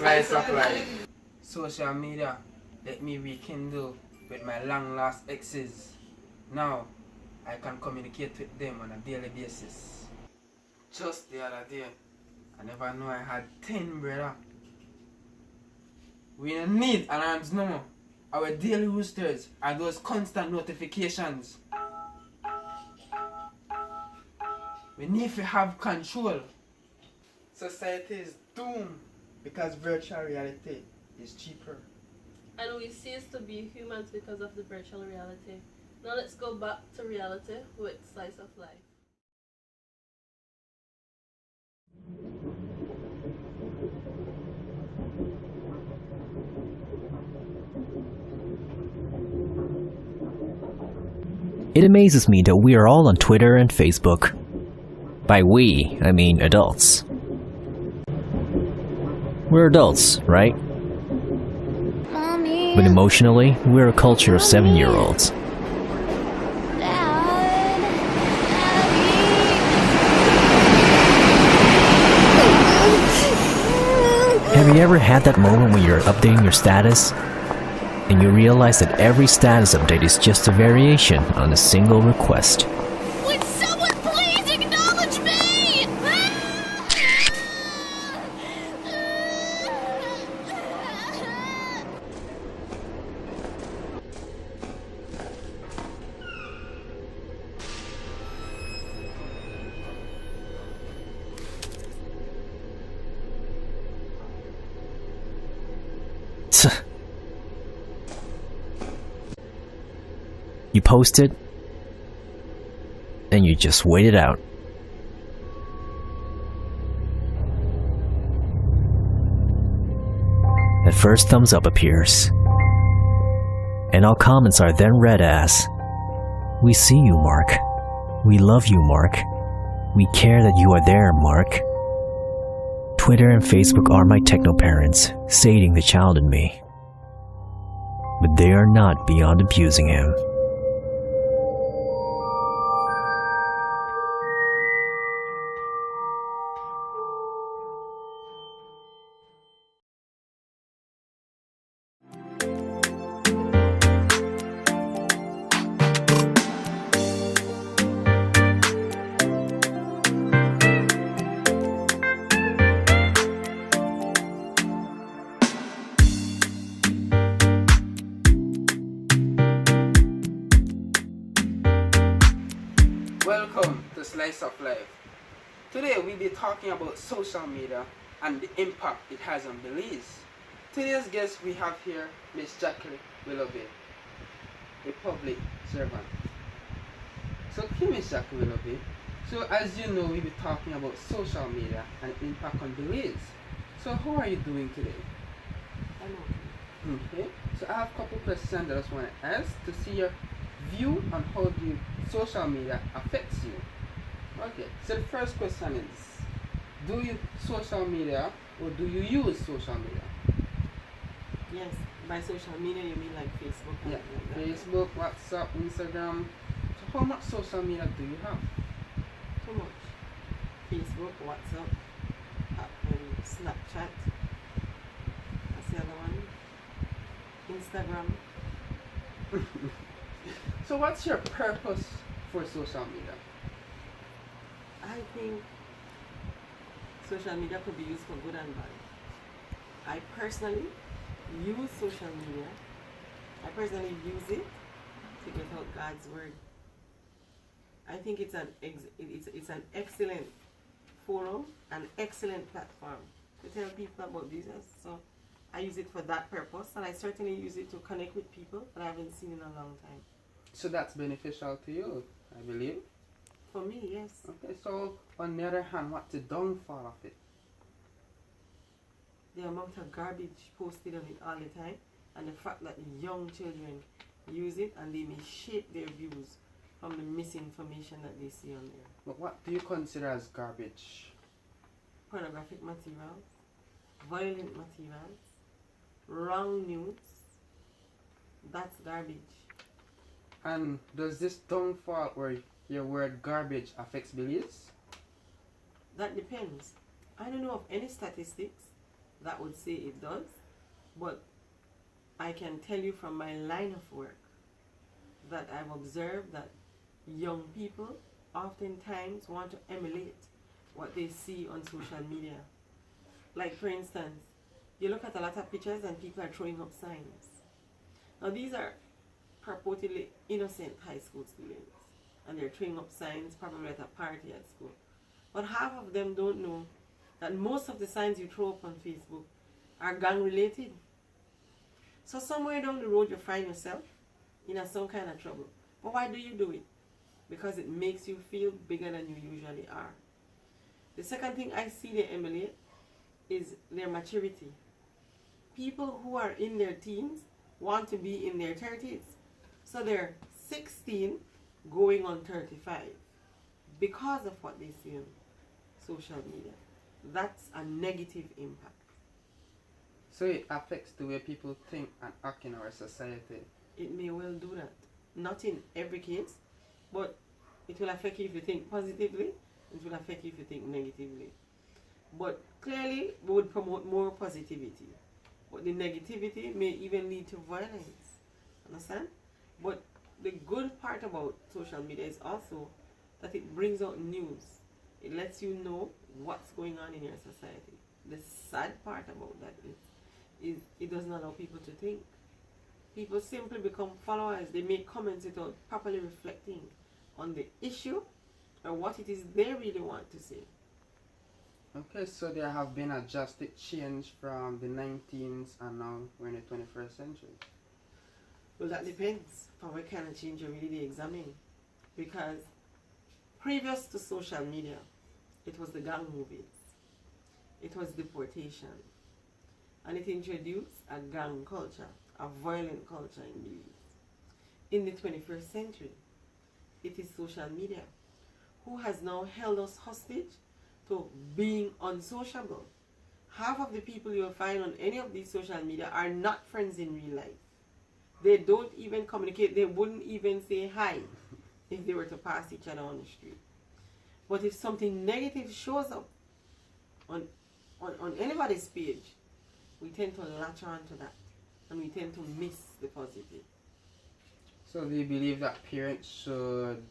Slice of life. Social media let me rekindle with my long lost exes. Now I can communicate with them on a daily basis. Just the other day, I never knew I had 10 brother. We don't need alarms no more. Our daily roosters are those constant notifications. We need to have control. Society is doomed because virtual reality is cheaper. And we cease to be humans because of the virtual reality. Now let's go back to reality with Slice of Life. It amazes me that we are all on Twitter and Facebook. By we, I mean adults. We're adults, right? Mommy. But emotionally, we're a culture of 7-year-olds. Have you ever had that moment when you're updating your status and you realize that every status update is just a variation on a single request? Would someone please acknowledge me? You post it, and you just wait it out. At first, thumbs up appears, and all comments are then read as, "We see you, Mark. We love you, Mark. We care that you are there, Mark." Twitter and Facebook are my techno parents, sating the child in me. But they are not beyond abusing him. Welcome to Slice of Life. Today we'll be talking about social media and the impact it has on Belize. Today's guest we have here, Miss Jacqueline Willoughby, a public servant. So Miss Jacqueline Willoughby, so as you know we'll be talking about social media and impact on Belize. So how are you doing today? I'm okay. Okay, so I have a couple questions I just want to ask to see your view on how the social media affects you. Okay, so the first question is, do you social media or do you use social media? Yes, by social media you mean like Facebook? And Yeah, like that. Facebook, WhatsApp, Instagram. So how much social media do you have? Too much. Facebook, WhatsApp, and Snapchat. That's the other one. Instagram. So what's your purpose for social media? I think social media could be used for good and bad. I personally use social media. I personally use it to get out God's word. I think it's an excellent forum, an excellent platform to tell people about Jesus. So I use it for that purpose, and I certainly use it to connect with people that I haven't seen in a long time. So that's beneficial to you, I believe. For me, yes. Okay, so on the other hand, what's the downfall of it? The amount of garbage posted on it all the time, and the fact that the young children use it and they may shape their views from the misinformation that they see on there. But what do you consider as garbage? Pornographic materials, violent materials, wrong news. That's garbage. And does this downfall or your word garbage affects Belize? That depends. I don't know of any statistics that would say it does, but I can tell you from my line of work that I've observed that young people oftentimes want to emulate what they see on social media. Like, for instance, you look at a lot of pictures and people are throwing up signs. Now, these are purportedly innocent high school students, and they're throwing up signs probably at a party at school. But half of them don't know that most of the signs you throw up on Facebook are gang related. So somewhere down the road you find yourself in some kind of trouble. But why do you do it? Because it makes you feel bigger than you usually are. The second thing I see they emulate is their maturity. People who are in their teens want to be in their 30s. So they're 16 going on 35 because of what they see on social media. That's a negative impact. So it affects the way people think and act in our society. It may well do that. Not in every case, but it will affect you if you think positively, it will affect you if you think negatively. But clearly, we would promote more positivity. But the negativity may even lead to violence. Understand? But the good part about social media is also that it brings out news. It lets you know what's going on in your society. The sad part about that is it doesn't allow people to think. People simply become followers. They make comments without properly reflecting on the issue or what it is they really want to say. Okay, so there have been a drastic change from the 19th and now we're in the 21st century. Well, that depends on what kind of change you're really examining. Because previous to social media, it was the gang movies. It was deportation. And it introduced a gang culture, a violent culture in Belize. In the 21st century, it is social media who has now held us hostage to being unsociable. Half of the people you'll find on any of these social media are not friends in real life. They don't even communicate. They wouldn't even say hi if they were to pass each other on the street. But if something negative shows up on anybody's page, we tend to latch on to that and we tend to miss the positive. So do you believe that parents should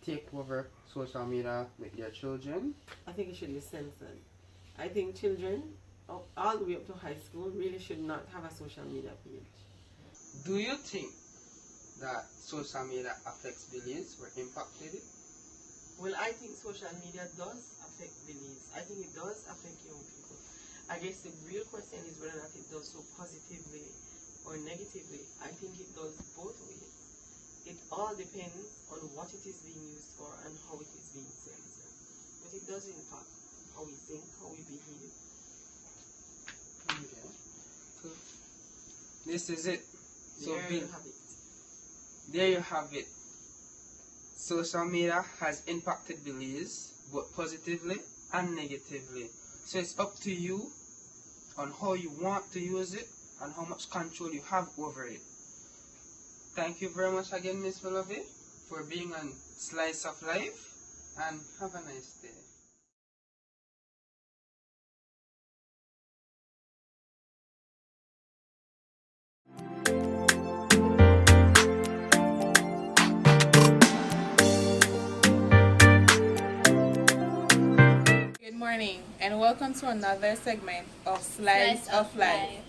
take over social media with their children? I think it should be censored. I think children all the way up to high school really should not have a social media page. Do you think that social media affects Belize or impacted it? Well, I think social media does affect Belize. I think it does affect young people. I guess the real question is whether or not it does so positively or negatively. I think it does both ways. It all depends on what it is being used for and how it is being censored. But it does impact how we think, how we behave. Okay. So this is it. So There you have it. There you have it. Social media has impacted Belize both positively and negatively. So it's up to you on how you want to use it and how much control you have over it. Thank you very much again, Miss Willoughby, for being on Slice of Life, and have a nice day. Good morning and welcome to another segment of Slice of Life.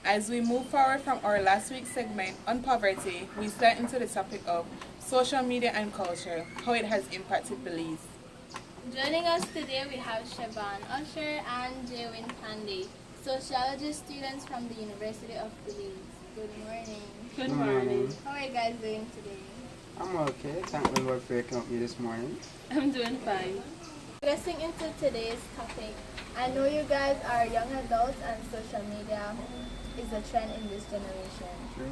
As we move forward from our last week's segment on poverty, we start into the topic of social media and culture, how it has impacted Belize. Joining us today we have Siobhan Usher and Jaywin Pandey, sociology students from the University of Belize. Good morning. Good morning. How are you guys doing today? I'm okay. Thank the Lord for waking up me this morning. I'm doing fine. Progressing into today's topic, I know you guys are young adults and social media is a trend in this generation. True.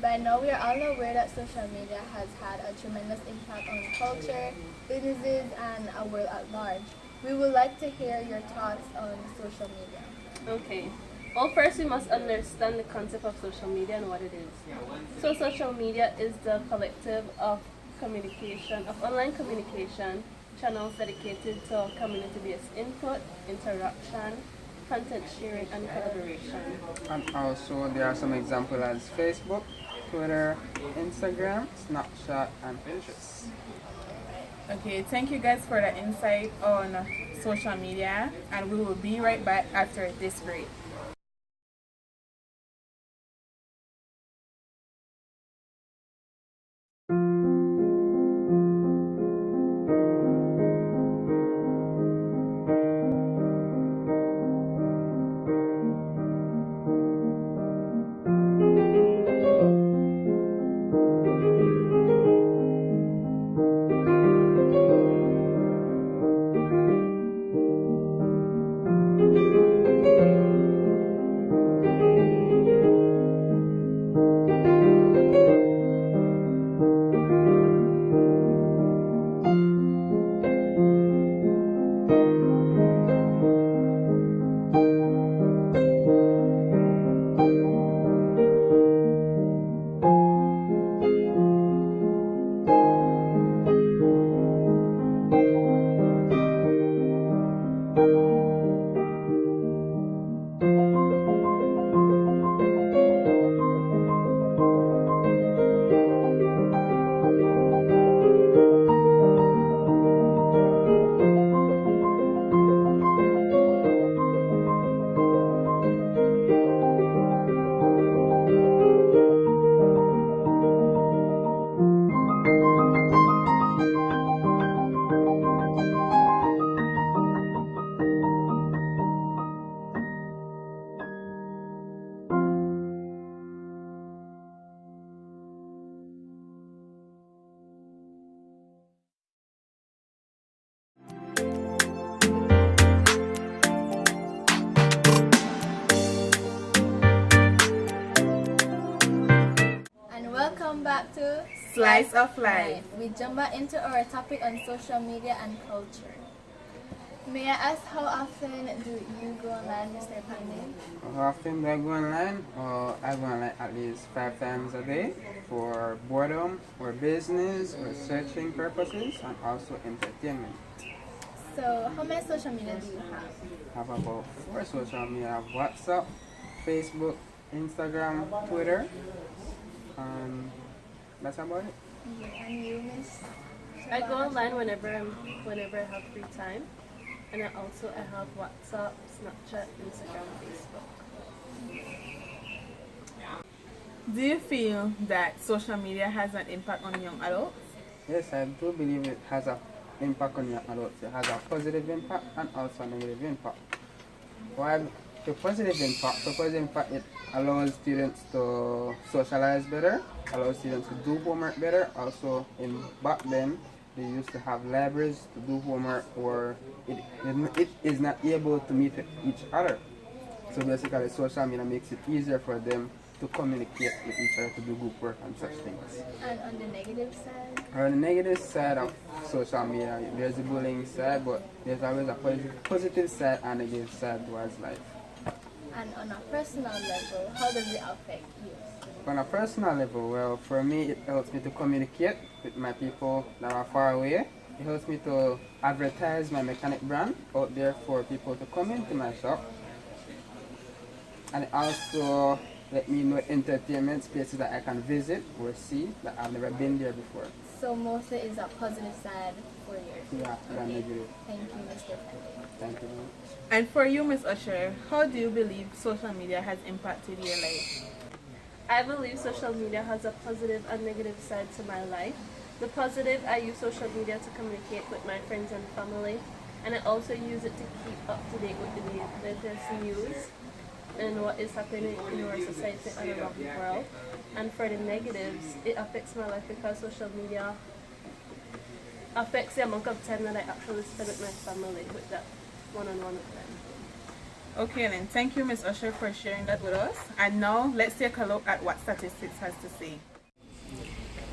By now we are all aware that social media has had a tremendous impact on culture, businesses, and our world at large. We would like to hear your thoughts on social media. Okay. Well, first we must understand the concept of social media and what it is. So social media is the collective of communication, of online communication channels dedicated to community-based input, interaction, content sharing, and collaboration. And also there are some examples as Facebook, Twitter, Instagram, Snapchat, and Pinterest. Okay, thank you guys for the insight on social media, and we will be right back after this break. Welcome back to Slice of Life. We jump back into our topic on social media and culture. May I ask how often do you go online, Mr. Pandey? How often do I go online? I go online at least 5 times a day for boredom or business or searching purposes and also entertainment. So how many social media do you have? I have about 4 social media. I have WhatsApp, Facebook, Instagram, Twitter, and that's about it. And you, Miss? I go online whenever I have free time, and I have WhatsApp, Snapchat, Instagram, Facebook. Do you feel that social media has an impact on young adults? Yes, I do believe it has an impact on young adults. It has a positive impact and also a negative impact. While the positive impact, it allows students to socialize better, allows students to do homework better. Also, back then, they used to have libraries to do homework, or it is not able to meet each other. So basically, social media makes it easier for them to communicate with each other, to do group work and such things. And on the negative side? On the negative side of social media, there's the bullying side, but there's always a positive side and a negative side towards life. And on a personal level, how does it affect you? On a personal level, well, for me, it helps me to communicate with my people that are far away. It helps me to advertise my mechanic brand out there for people to come into my shop. And it also let me know entertainment spaces that I can visit or see that I've never been there before. So mostly is a positive side for you. Yeah, okay. Negative. Thank you, Mr. Pandey. Thank you. And for you, Ms. Usher, how do you believe social media has impacted your life? I believe social media has a positive and negative side to my life. The positive, I use social media to communicate with my friends and family, and I also use it to keep up to date with the latest news and what is happening in our society and around the world. And for the negatives, it affects my life because social media affects the amount of time that I actually spend with my family, with that one-on-one with them. Okay then, thank you, Ms. Usher, for sharing that with us. And now let's take a look at what statistics has to say.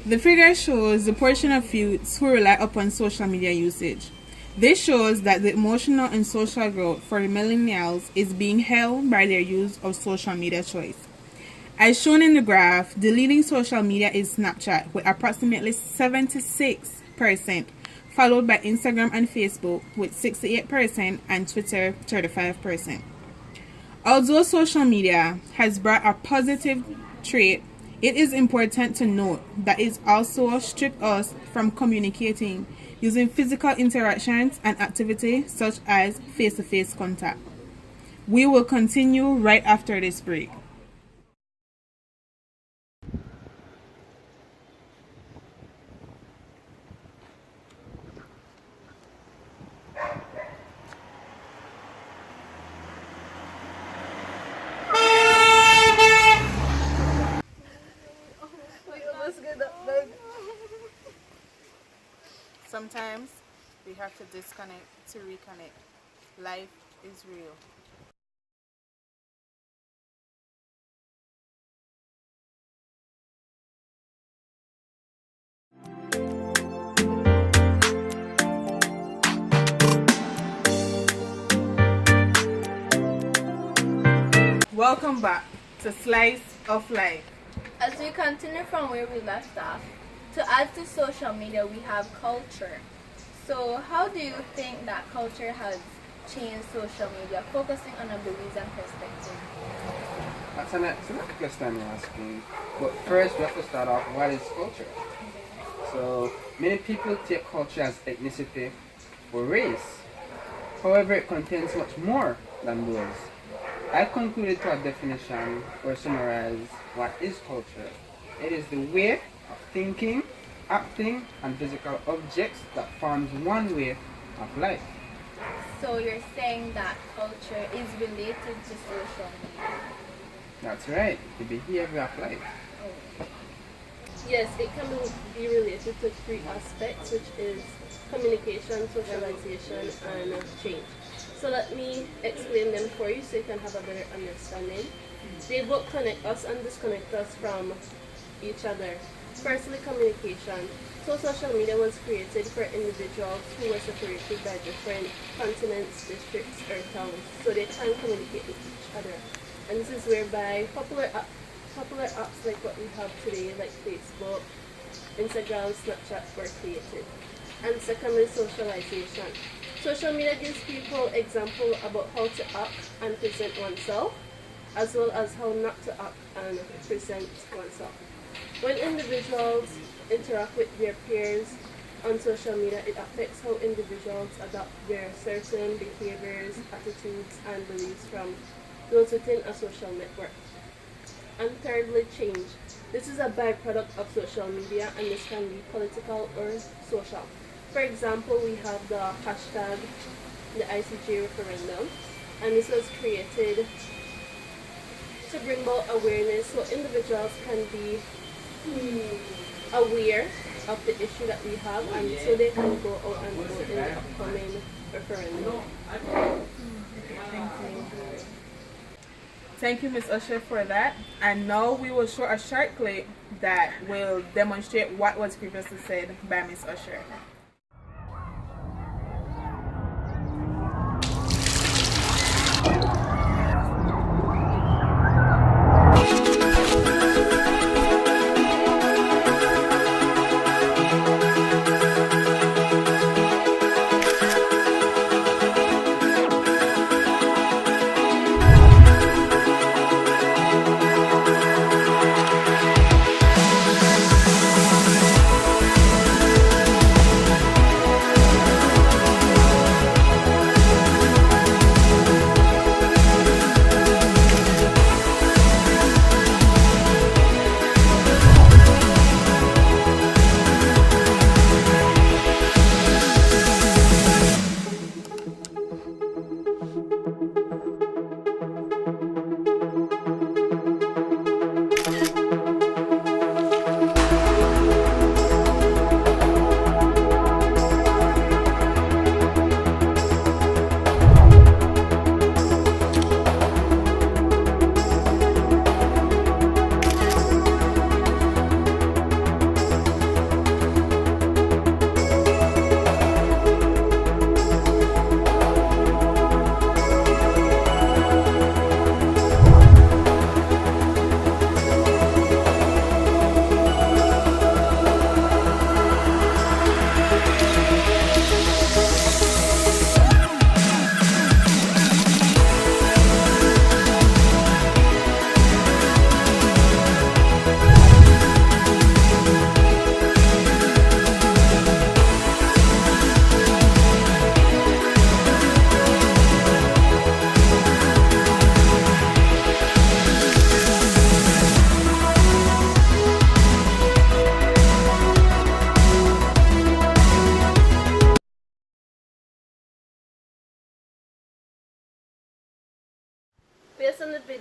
The figure shows the portion of youths who rely upon social media usage. This shows that the emotional and social growth for millennials is being held by their use of social media choice. As shown in the graph, the leading social media is Snapchat with approximately 76%, followed by Instagram and Facebook with 68% and Twitter 35%. Although social media has brought a positive trait, it is important to note that it also stripped us from communicating using physical interactions and activity such as face-to-face contact. We will continue right after this break. Sometimes we have to disconnect to reconnect. Life is real. Welcome back to Slice of Life. As we continue from where we left off, to add to social media, we have culture. So, how do you think that culture has changed social media, focusing on a beliefs and perspective? That's an excellent question you're asking. But first, we have to start off, what is culture? So, many people take culture as ethnicity or race. However, it contains much more than those. I concluded to a definition or summarize what is culture. It is the way of thinking, acting, and physical objects that forms one way of life. So, you're saying that culture is related to social media? That's right, the behavior of life. Yes, it can be related to three aspects, which is communication, socialization, and change. So let me explain them for you so you can have a better understanding. They both connect us and disconnect us from each other. Firstly, communication. So social media was created for individuals who were separated by different continents, districts, or towns, so they can communicate with each other. And this is whereby popular apps like what we have today, like Facebook, Instagram, Snapchat, were created. And secondly, socialization. Social media gives people example about how to act and present oneself, as well as how not to act and present oneself. When individuals interact with their peers on social media, it affects how individuals adopt their certain behaviors, attitudes, and beliefs from those within a social network. And thirdly, change. This is a byproduct of social media, and this can be political or social. For example, we have the hashtag, the ICJ referendum, and this was created to bring about awareness so individuals can be aware of the issue that we have, and so they can go out and vote in the upcoming referendum. Thank you, Ms. Usher, for that. And now we will show a short clip that will demonstrate what was previously said by Ms. Usher.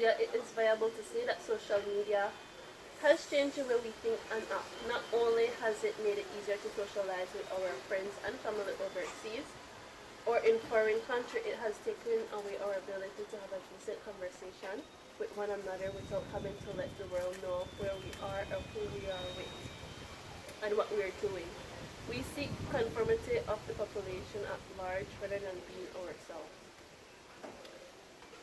media, it is viable to say that social media has changed the way we think and act. Not only has it made it easier to socialize with our friends and family overseas or in foreign country, it has taken away our ability to have a decent conversation with one another without having to let the world know where we are or who we are with and what we are doing. We seek conformity of the population at large rather than being ourselves.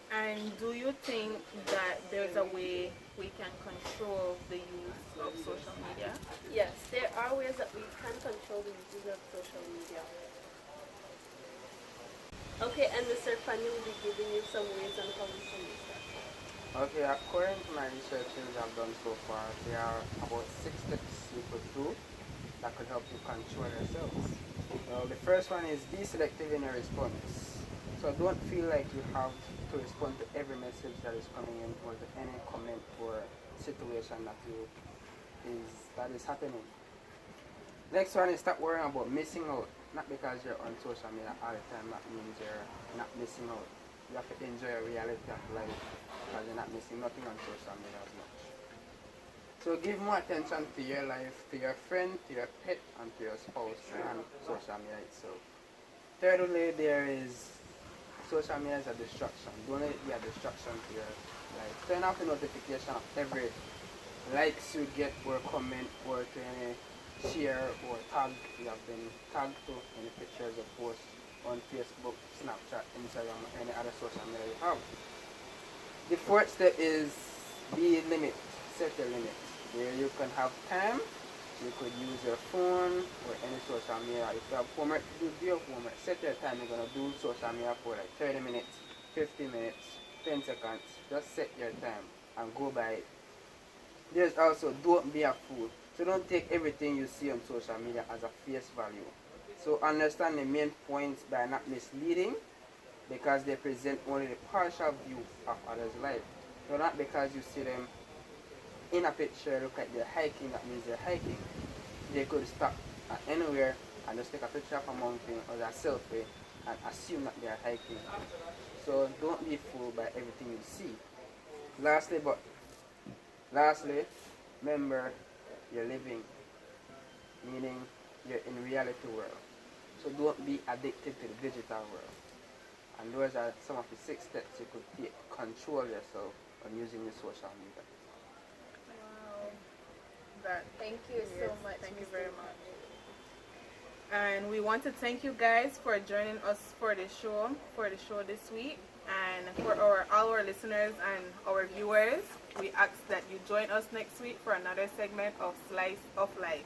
And do you think that there's a way we can control the use of social media? Yes, there are ways that we can control the usage of social media. Okay, and Mr. Fanny will be giving you some ways on how we can use that. Okay, according to my researches I've done so far, there are about 6 steps you could do that could help you control yourselves. Well, the first one is be selective in your response. So don't feel like you have to respond to every message that is coming in or to any comment or situation that is happening. Next one is stop worrying about missing out. Not because you're on social media all the time, that means you're not missing out. You have to enjoy a reality of life because you're not missing nothing on social media as much. So give more attention to your life, to your friend, to your pet, and to your spouse and social media itself. Thirdly, there is social media is a distraction. Don't let it be a distraction to your life. Turn off the notification of every likes you get or comment or to any share or tag you have been tagged to any pictures or posts on Facebook, Snapchat, Instagram, or any other social media you have. The fourth step is be limit. Set your limit. Where you can have time, you could use your phone or any social media. If you have homework, do your homework. Set your time. You're going to do social media for like 30 minutes, 50 minutes, 10 seconds. Just set your time and go by it. There's also don't be a fool. So don't take everything you see on social media as a face value. So understand the main points by not misleading because they present only the partial view of others' life. So not because you see them in a picture, look like they're hiking, that means they're hiking. They could stop at anywhere and just take a picture of a mountain or a selfie and assume that they're hiking. So don't be fooled by everything you see. Lastly, remember you're living, meaning you're in reality world. So don't be addicted to the digital world. And those are some of the 6 steps you could take to control yourself on using the social media. Thank you so much. Thank you very much. And we want to thank you guys for joining us for the show this week. And for all our listeners and our viewers, we ask that you join us next week for another segment of Slice of Life.